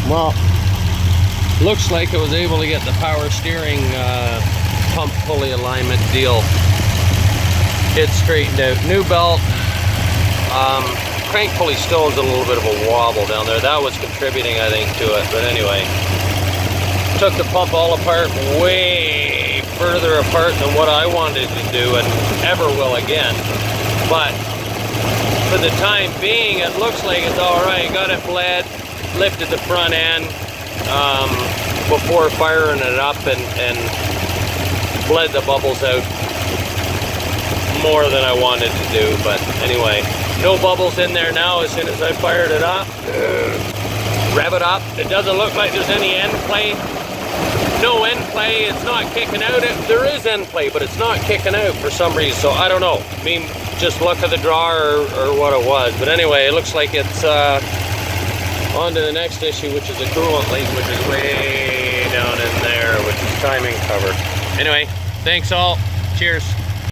Well, looks like I was able to get the power steering pump pulley alignment deal. It's straightened out. New belt. Crank pulley still has a little bit of a wobble down there. That was contributing, I think, to it. But anyway, took the pump all apart, way further apart than what I wanted to do and ever will again. But for the time being, it looks like it's all right. Got it bled, lifted the front end before firing it up and bled the bubbles out more than I wanted to do. But anyway, no bubbles in there now. As soon as I fired it up, rev it up, it doesn't look like there's any end play. No end play, it's not kicking out. There is end play, but it's not kicking out for some reason, so I don't know. I mean, just luck of the draw or what it was. But anyway, it looks like it's on to the next issue, which is a coolant leak, which is way down in there, which is timing cover. Anyway, thanks all. Cheers.